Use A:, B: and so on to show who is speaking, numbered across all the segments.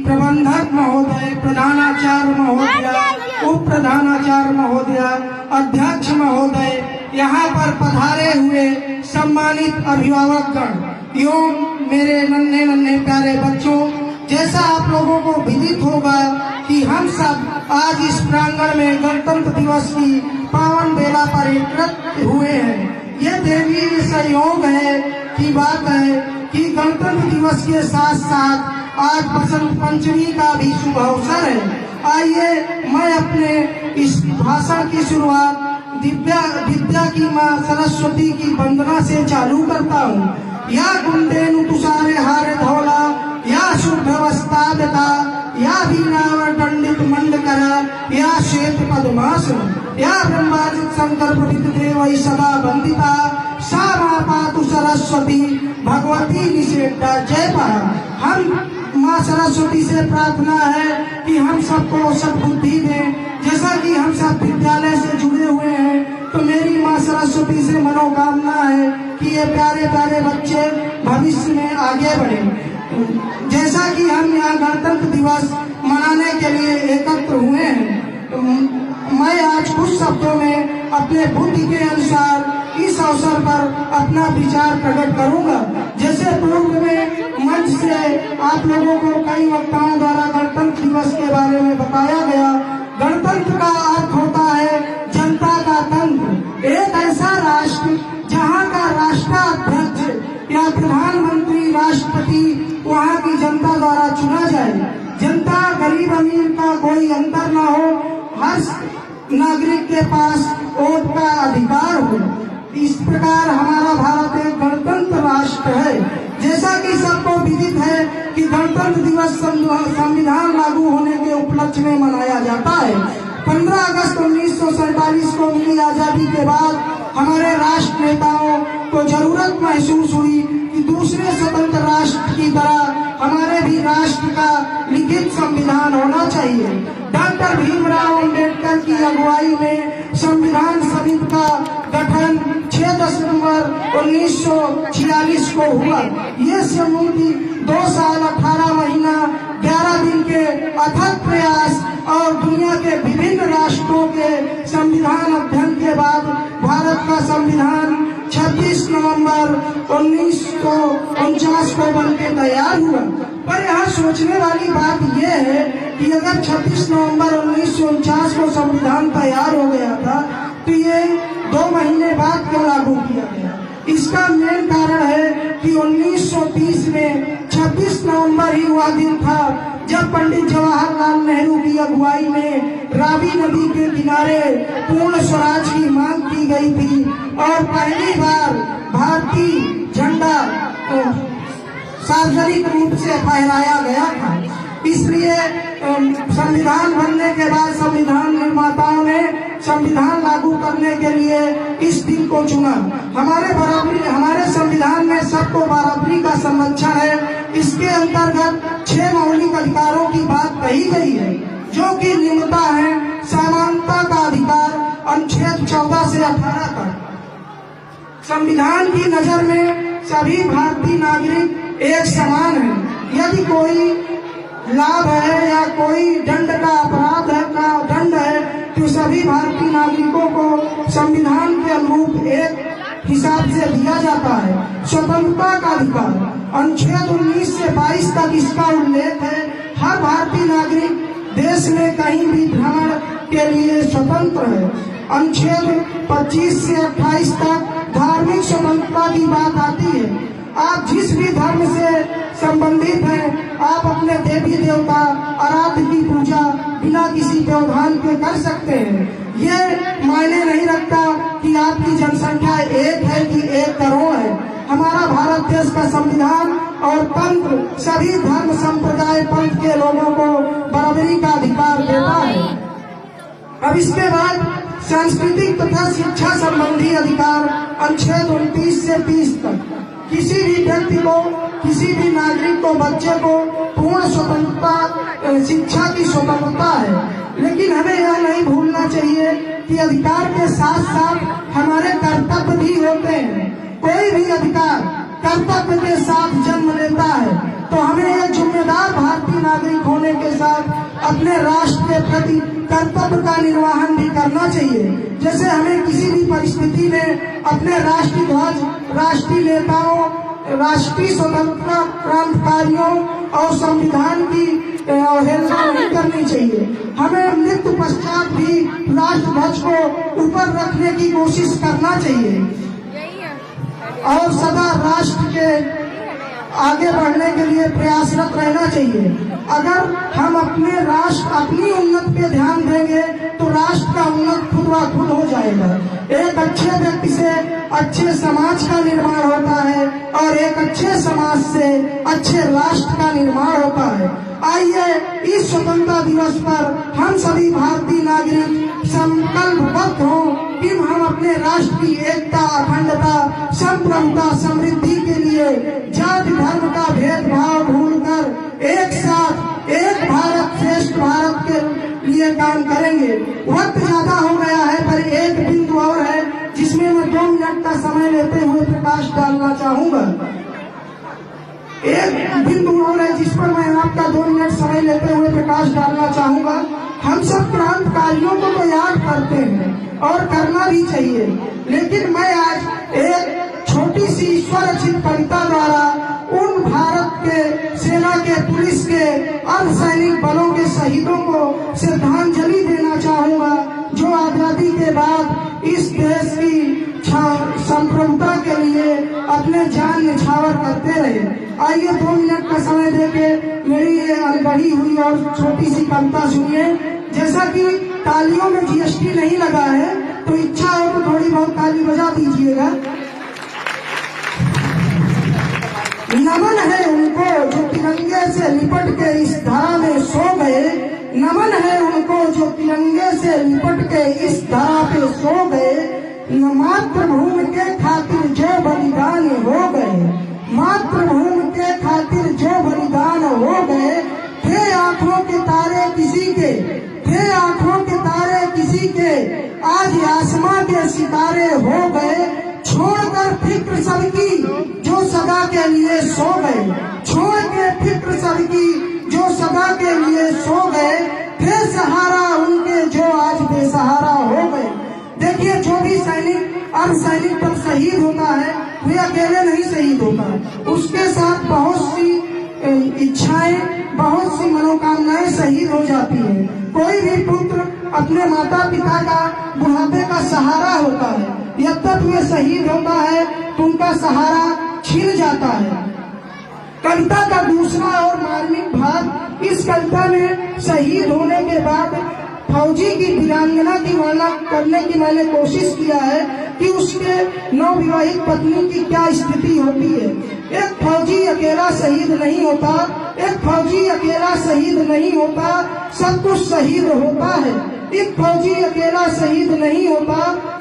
A: प्रबंधक महोदय, प्रधानाचार्य महोदय, उप प्रधानाचार्य महोदय, अध्यक्ष महोदय, यहाँ पर पधारे हुए सम्मानित अभिभावकगण एवं मेरे नन्हे नन्हे प्यारे बच्चों, जैसा आप लोगों को विदित होगा कि हम सब आज इस प्रांगण में गणतंत्र दिवस की पावन बेला पर एकत्र हुए हैं। ये देवीय संयोग है की बात है कि गणतंत्र दिवस के साथ साथ आज बसंत पंचमी का भी शुभ अवसर है। आइए मैं अपने इस भाषण की शुरुआत विद्या की माँ सरस्वती की वंदना से चालू करता हूँ। या गुंडेनु तुषारे हारे धौला, या शुभ्रवस्तादता, या वीणावर दंडित मंडकरा, या श्वेत पद्मासन, या ब्रह्माजित शंकर प्रभृत देवै सदा वंदिता, सा मां पातु सरस्वती भगवती निषेधा। जय पहा। हम माँ सरस्वती से प्रार्थना है कि हम सबको सद्बुद्धि दें। जैसा कि हम सब विद्यालय से जुड़े हुए हैं तो मेरी माँ सरस्वती से मनोकामना है कि ये प्यारे प्यारे बच्चे भविष्य में आगे बढ़े। जैसा कि हम यहाँ गणतंत्र दिवस मनाने के लिए एकत्र हुए हैं, तो मैं आज कुछ शब्दों में अपने बुद्धि के अनुसार इस अवसर पर अपना विचार प्रकट करूंगा। जैसे पूर्व में मंच से आप लोगों को कई वक्ताओं द्वारा गणतंत्र दिवस के बारे में बताया गया। गणतंत्र का अर्थ होता है जनता का तंत्र, एक ऐसा राष्ट्र जहाँ का राष्ट्राध्यक्ष या प्रधानमंत्री राष्ट्रपति वहाँ की जनता द्वारा चुना जाए। जनता गरीब अमीर का कोई अंतर न हो, हर नागरिक के पास वोट का अधिकार हो। इस प्रकार हमारा भारत एक गणतंत्र राष्ट्र है। जैसा कि सबको विदित है कि गणतंत्र दिवस संविधान लागू होने के उपलक्ष्य में मनाया जाता है। 15 अगस्त 1947 को मिली आजादी के बाद हमारे राष्ट्र नेताओं को जरूरत महसूस हुई कि दूसरे स्वतंत्र राष्ट्र की तरह हमारे भी राष्ट्र का लिखित संविधान होना चाहिए। डॉक्टर भीमराव अंबेडकर की अगुवाई में संविधान समिति का गठन 6 दिसंबर 1946 को हुआ। ये समिति 2 साल 18 महीना 11 दिन के अथक प्रयास और दुनिया के विभिन्न राष्ट्रों के संविधान अध्ययन के बाद भारत का संविधान 26 नवंबर 1949 को बनके तैयार हुआ। पर यहाँ सोचने वाली बात यह है कि अगर 26 नवंबर 1949 को संविधान तैयार हो गया था तो ये 2 महीने बाद क्यों लागू किया गया? इसका मेन कारण है कि 1930 में 26 नवंबर ही वह दिन था जब पंडित जवाहरलाल नेहरू की अगुवाई में रावी नदी के किनारे पूर्ण स्वराज की मांग की गई थी और पहली बार भारतीय झंडा सार्वजनिक रूप से फहराया गया था। इसलिए संविधान बनने के बाद संविधान निर्माताओं ने संविधान लागू करने के लिए इस दिन को चुना। हमारे संविधान में सबको बराबरी का संरक्षण है। इसके अंतर्गत 6 मौलिक अधिकारों की बात कही गई है, जो कि निम्नता है समानता का अधिकार अनुच्छेद 14 से 18 तक। संविधान की नजर में सभी भारतीय नागरिक एक समान है। यदि कोई लाभ है या कोई दंड का अपराध है का दंड है तो सभी भारतीय नागरिकों को संविधान के अनुरूप एक हिसाब से दिया जाता है। स्वतंत्रता का अधिकार अनुच्छेद 19 से 22 तक इसका उल्लेख है। हर भारतीय नागरिक देश में कहीं भी भ्रमण के लिए स्वतंत्र है। अनुच्छेद 25 से 28 तक धार्मिक स्वतंत्रता की बात आती है। आप जिस भी धर्म से संबंधित हैं, आप अपने देवी देवता आराध्य की पूजा बिना किसी व्यवधान के कर सकते हैं। ये मायने नहीं रखता कि आपकी जनसंख्या 1 है कि 1 करोड़ है। हमारा भारत देश का संविधान और तंत्र सभी धर्म संप्रदाय पंथ के लोगों को बराबरी का अधिकार देता है। अब इसके बाद सांस्कृतिक तथा शिक्षा संबंधी अधिकार अनुच्छेद 29 से 30 तक किसी भी व्यक्ति को, किसी भी नागरिक को, बच्चे को पूर्ण स्वतंत्रता, शिक्षा की स्वतंत्रता है। लेकिन हमें यह नहीं भूलना चाहिए कि अधिकार के साथ साथ हमारे कर्तव्य भी होते हैं। कोई भी अधिकार कर्तव्य के साथ जन्म लेता है। तो हमें एक जिम्मेदार भारतीय नागरिक होने के साथ अपने राष्ट्र के प्रति कर्तव्य का निर्वहन भी करना चाहिए। जैसे हमें किसी भी परिस्थिति में अपने राष्ट्रीय ध्वज, राष्ट्रीय नेताओं, राष्ट्रीय स्वतंत्रता क्रांतिकारियों और संविधान की अवहेलना नहीं करनी चाहिए। हमें मृत्यु पश्चात भी राष्ट्र ध्वज को ऊपर रखने की कोशिश करना चाहिए और सदा राष्ट्र के आगे बढ़ने के लिए प्रयासरत रहना चाहिए। अगर हम अपने राष्ट्र, अपनी उन्नति पे ध्यान देंगे तो राष्ट्र का उन्नत खुद ब खुद हो जाएगा। एक अच्छे व्यक्ति से अच्छे समाज का निर्माण होता है और एक अच्छे समाज से अच्छे राष्ट्र का निर्माण होता है। आइए इस स्वतंत्रता दिवस पर हम सभी भारतीय नागरिक संकल्पबद्ध हों कि हम अपने राष्ट्र की एकता, अखंडता, संप्रभुता, समृद्धि के लिए जाति धर्म का भेदभाव भूलकर एक साथ एक भारत श्रेष्ठ भारत के लिए काम करेंगे। वक्त ज्यादा हो गया है पर एक बिंदु और है जिसमें मैं 2 मिनट का समय लेते हुए प्रकाश डालना चाहूंगा। एक बिंदु और है जिस पर मैं आपका 2 मिनट समय लेते हुए प्रकाश डालना चाहूंगा। हम सब क्रांतिकारियों को तो याद करते हैं और करना भी चाहिए, लेकिन मैं आज एक छोटी सी ईश्वर रचित कविता द्वारा उन भारत के सेना के, पुलिस के, अर्धसैनिक बलों के शहीदों को श्रद्धांजलि देना चाहूंगा जो आजादी के बाद इस देश की संप्रभुता के लिए अपने जान निछावर करते रहे। आइए 2 मिनट का समय देके मेरी ये अनगढ़ी हुई और छोटी सी कविता सुनिए। जैसा कि तालियों में जीएसटी नहीं लगा है तो इच्छा हो तो थोड़ी बहुत ताली बजा दीजिएगा। नमन है उनको जो तिरंगे से लिपट के इस धरा में सो गए, नमन है उनको जो तिरंगे से लिपट के इस धरा पे सो गए। मातृभूमि के खातिर जो बलिदान हो गए, मातृभूमि के खातिर जो बलिदान हो गए। थे आंखों के तारे किसी के, थे आंखों के तारे किसी के, आज आसमां के सितारे हो गए। छोड़कर फिक्र सबकी जो सदा के लिए सो गए, छोड़ के फिक्र सबकी जो सदा के लिए सो गए। थे सहारा उनके जो आज बेसहारा हो गए। देखिए, जो भी सैनिक अर्धसैनिक पर शहीद होता है वे अकेले नहीं शहीद होता, उसके साथ बहुत सी इच्छाएं, बहुत सी मनोकामनाएं शहीद हो जाती है। कोई भी पुत्र अपने माता पिता का बुढ़ापे का सहारा होता है, यद्यपि वे शहीद होता है तो उनका सहारा छिन जाता है। कविता का दूसरा और मार्मिक भाग, इस कविता में शहीद होने के बाद फौजी की वीरांगना की वर्णना करने की मैंने कोशिश किया है कि उसके नवविवाहित पत्नी की क्या स्थिति होती है। एक फौजी अकेला शहीद नहीं होता, एक फौजी अकेला शहीद नहीं होता, सब कुछ शहीद होता है। एक फौजी अकेला शहीद नहीं होता,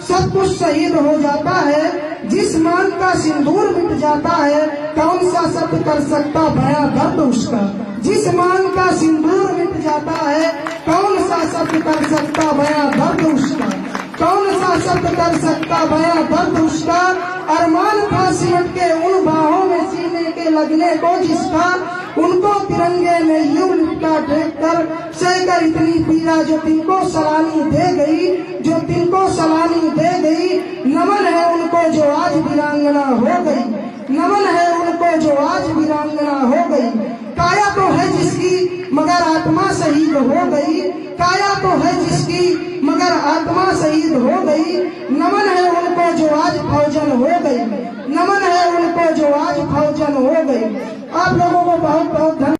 A: सब कुछ शहीद हो जाता है। जिस मान का सिंदूर मिट जाता है, कौन सा शब्द कर सकता बयां दर्द उसका। जिस मान का सिंदूर मिट जाता है, कौन सा शब्द कर सकता बयां दर्द उसका। कौन सा शब्द कर सकता बयां दर्द उसका। अरमान था सिमट के उन बाहों में सीने के लगने को जिसका, उनको तिरंगे में यूं लिपटा टेक कर सहकर इतनी पीड़ा जो तिनको सलामी दे गई, जो तिनको सलामी दे गई। नमन है उनको जो आज वीरांगना हो गई, नमन है उनको जो आज वीरांगना हो गई। काया तो है जिसकी मगर आत्मा शहीद हो गई, काया तो है जिसकी मगर आत्मा शहीद हो गई। नमन है उनको जो आज फौजन हो गई, नमन है उनको जो आज फौजन हो गई। आप लोगों को बहुत बहुत धन्यवाद।